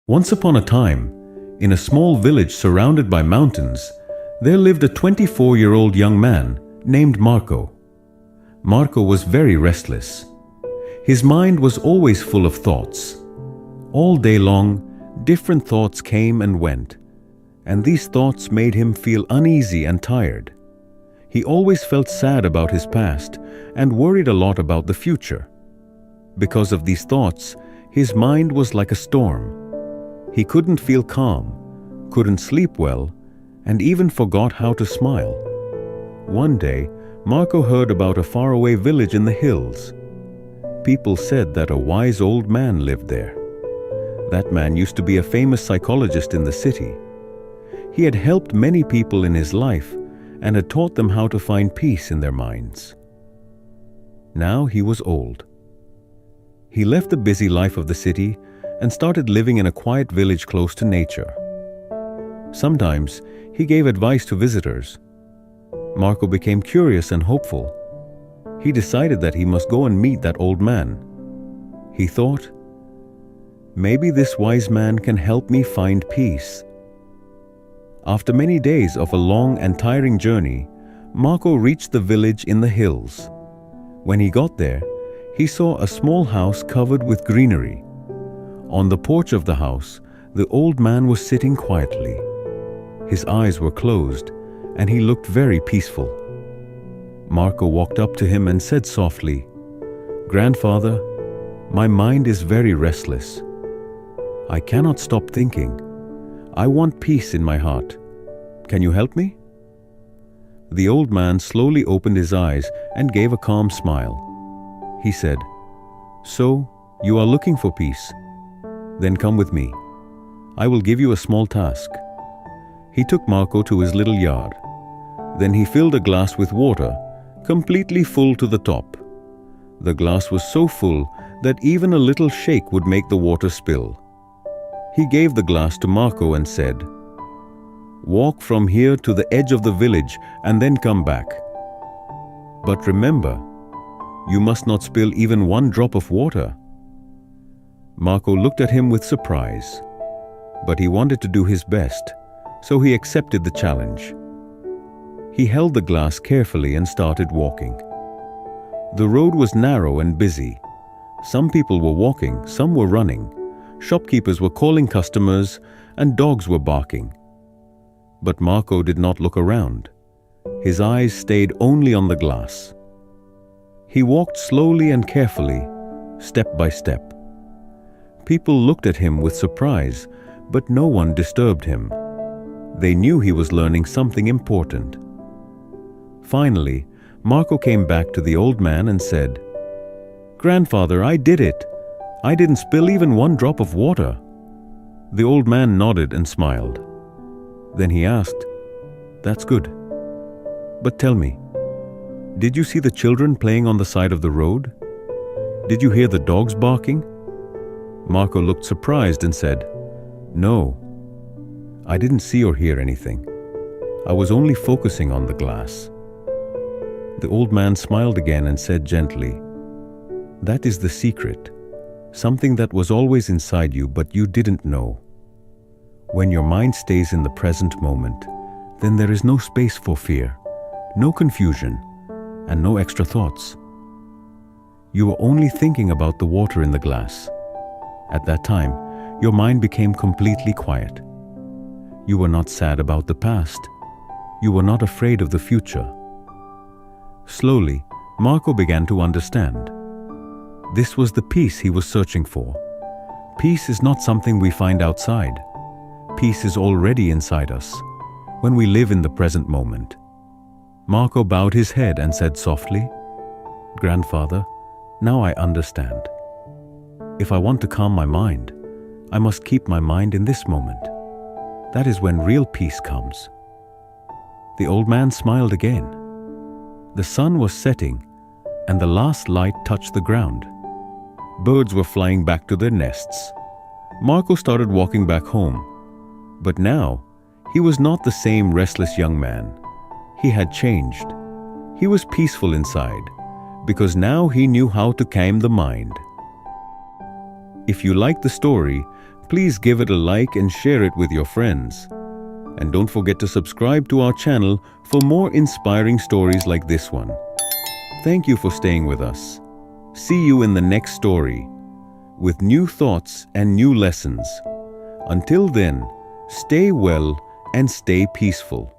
Once upon a time, in a small village surrounded by mountains, there lived a 24-year-old young man named Marco. Marco was very restless. His mind was always full of thoughts. All day long, different thoughts came and went, and these thoughts made him feel uneasy and tired. He always felt sad about his past and worried a lot about the future. Because of these thoughts, his mind was like a storm. He couldn't feel calm, couldn't sleep well, and even forgot how to smile. One day, Marco heard about a faraway village in the hills. People said that a wise old man lived there. That man used to be a famous psychologist in the city. He had helped many people in his life and had taught them how to find peace in their minds. Now he was old. He left the busy life of the city and started living in a quiet village close to nature. Sometimes he gave advice to visitors. Marco became curious and hopeful. He decided that he must go and meet that old man. He thought, maybe this wise man can help me find peace. After many days of a long and tiring journey, Marco reached the village in the hills. When he got there, he saw a small house covered with greenery. On the porch of the house, the old man was sitting quietly. His eyes were closed, and he looked very peaceful. Marco walked up to him and said softly, "Grandfather, my mind is very restless. I cannot stop thinking. I want peace in my heart. Can you help me?" The old man slowly opened his eyes and gave a calm smile. He said, "So, you are looking for peace? Then come with me. I will give you a small task." He took Marco to his little yard. Then he filled a glass with water, completely full to the top. The glass was so full that even a little shake would make the water spill. He gave the glass to Marco and said, "Walk from here to the edge of the village and then come back. But remember, you must not spill even one drop of water." Marco looked at him with surprise, but he wanted to do his best, so he accepted the challenge. He held the glass carefully and started walking. The road was narrow and busy. Some people were walking, some were running. Shopkeepers were calling customers, and dogs were barking. But Marco did not look around. His eyes stayed only on the glass. He walked slowly and carefully, step by step. People looked at him with surprise, but no one disturbed him. They knew he was learning something important. Finally, Marco came back to the old man and said, "Grandfather, I did it. I didn't spill even one drop of water." The old man nodded and smiled. Then he asked, "That's good. But tell me, did you see the children playing on the side of the road? Did you hear the dogs barking?" Marco looked surprised and said, "No, I didn't see or hear anything. I was only focusing on the glass." The old man smiled again and said gently, "That is the secret, something that was always inside you but you didn't know. When your mind stays in the present moment, then there is no space for fear, no confusion, and no extra thoughts. You are only thinking about the water in the glass. At that time, your mind became completely quiet. You were not sad about the past. You were not afraid of the future." Slowly, Marco began to understand. This was the peace he was searching for. Peace is not something we find outside. Peace is already inside us, when we live in the present moment. Marco bowed his head and said softly, "Grandfather, now I understand. If I want to calm my mind, I must keep my mind in this moment. That is when real peace comes." The old man smiled again. The sun was setting, and the last light touched the ground. Birds were flying back to their nests. Marco started walking back home. But now, he was not the same restless young man. He had changed. He was peaceful inside, because now he knew how to calm the mind. If you like the story, Please give it a like and share it with your friends. And don't forget to subscribe to our channel for more inspiring stories like this one. Thank you for staying with us. See you in the next story with new thoughts and new lessons. Until then, stay well and stay peaceful.